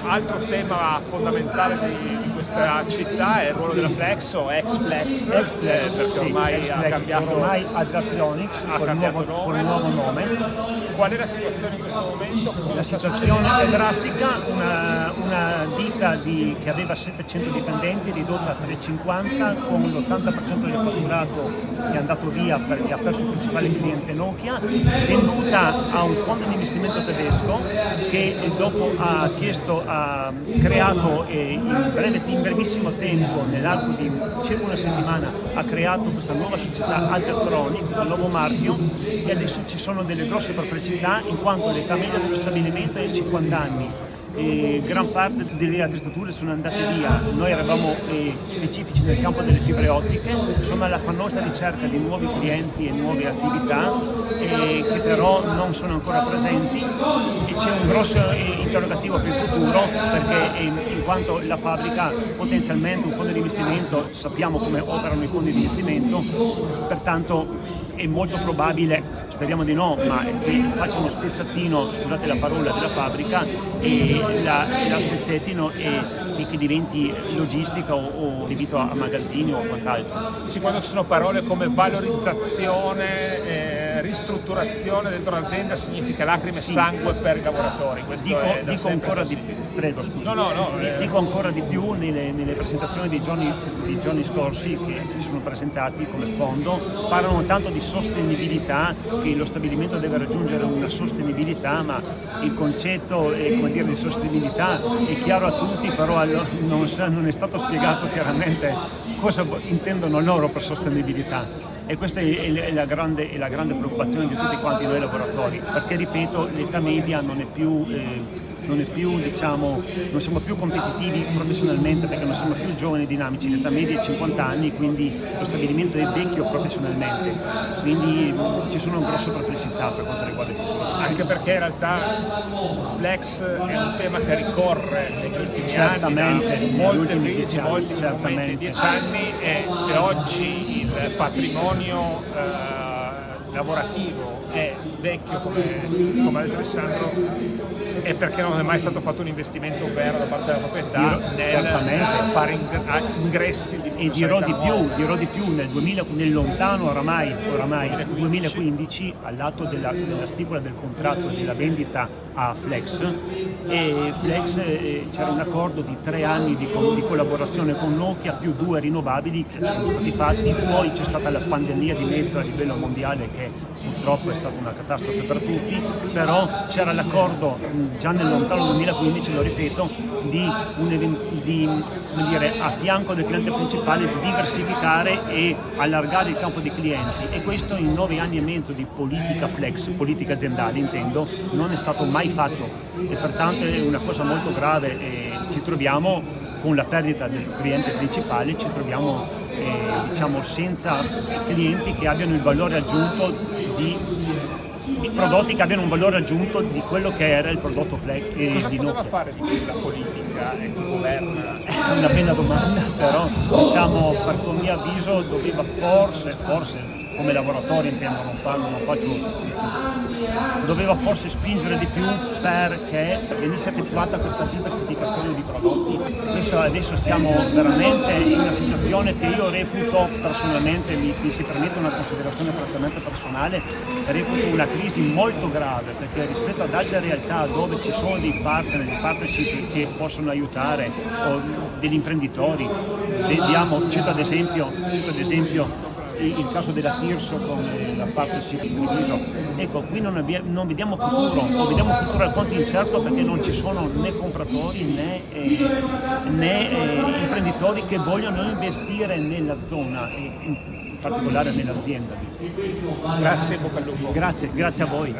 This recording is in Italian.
Altro tema fondamentale di questa città è il ruolo della Flex o ex-Flex, perché ormai ha cambiato, ormai Adaptronics con il nuovo nome. Qual è la situazione in questo momento? La situazione è drastica, una ditta che aveva 700 dipendenti ridotta a 350 con l'80% del fatturato che è andato via perché ha perso il principale cliente Nokia, venduta a un fondo di investimento tedesco che dopo ha creato in brevissimo tempo, nell'arco di circa una settimana, ha creato questa nuova società Adaptronics, questo nuovo marchio, e adesso ci sono delle grosse perplessità in quanto l'età media dello stabilimento è 50 anni. E gran parte delle attrezzature sono andate via. Noi eravamo specifici nel campo delle fibre ottiche, sono alla fannosa ricerca di nuovi clienti e nuove attività che però non sono ancora presenti, e c'è un grosso interrogativo per il futuro perché in quanto la fabbrica potenzialmente un fondo di investimento, sappiamo come operano i fondi di investimento, pertanto è molto probabile, speriamo di no, ma che faccia uno spezzettino, scusate la parola, della fabbrica e la spezzettino e che diventi logistica o adibito a magazzini o quant'altro. Sì, quando ci sono parole come valorizzazione, ristrutturazione dentro l'azienda significa lacrime e sangue per i lavoratori. Dico ancora di più. Prego, scusa. Dico ancora di più nelle presentazioni dei giorni scorsi che si sono presentati come fondo, parlano tanto di sostenibilità, che lo stabilimento deve raggiungere una sostenibilità, ma il concetto di sostenibilità è chiaro a tutti, però non è stato spiegato chiaramente cosa intendono loro per sostenibilità. E questa è la grande preoccupazione di tutti quanti noi lavoratori, perché ripeto, l'età media non siamo più competitivi professionalmente perché non siamo più giovani e dinamici, l'età media è 50 anni, quindi lo stabilimento è vecchio professionalmente, quindi ci sono grosse perplessità per quanto riguarda il futuro. Anche perché in realtà Flex è un tema che ricorre negli ultimi anni, molte crisi, molti momenti, 10 anni, e se oggi il patrimonio lavorativo è vecchio, come ha detto Alessandro, è perché non è mai stato fatto un investimento vero da parte della proprietà nel fare ingressi di e dirò di più nel lontano oramai 2015, all'atto della stipula del contratto e della vendita a Flex, c'era un accordo di 3 anni di collaborazione con Nokia più 2 rinnovabili che sono stati fatti, poi c'è stata la pandemia di mezzo a livello mondiale che purtroppo è stata una catastrofe per tutti, però c'era l'accordo già nel lontano 2015, lo ripeto, a fianco del cliente principale di diversificare e allargare il campo di clienti, e questo in 9 anni e mezzo di politica Flex, politica aziendale intendo, non è stato mai fatto, e pertanto è una cosa molto grave, e ci troviamo con la perdita del cliente principale, ci troviamo senza clienti che abbiano il valore aggiunto di prodotti che abbiano un valore aggiunto di quello che era il prodotto Flex di Nokia. Cosa poteva fare di più la politica e chi governa? È una bella domanda, però per mio avviso doveva forse come lavoratori intendo, doveva forse spingere di più perché venisse effettuata questa diversificazione di prodotti. Questo adesso siamo veramente in una situazione che io reputo personalmente, mi si permette una considerazione prettamente personale, reputo una crisi molto grave, perché rispetto ad altre realtà dove ci sono dei partner, dei partnership che possono aiutare, o degli imprenditori, cito ad esempio il caso della Tirso con la partnership di Viso. Ecco, qui non vediamo futuro, o vediamo futuro alquanto incerto, perché non ci sono né compratori né imprenditori che vogliono investire nella zona, e in particolare nell'azienda. Grazie, bocca al lupo. Grazie a voi.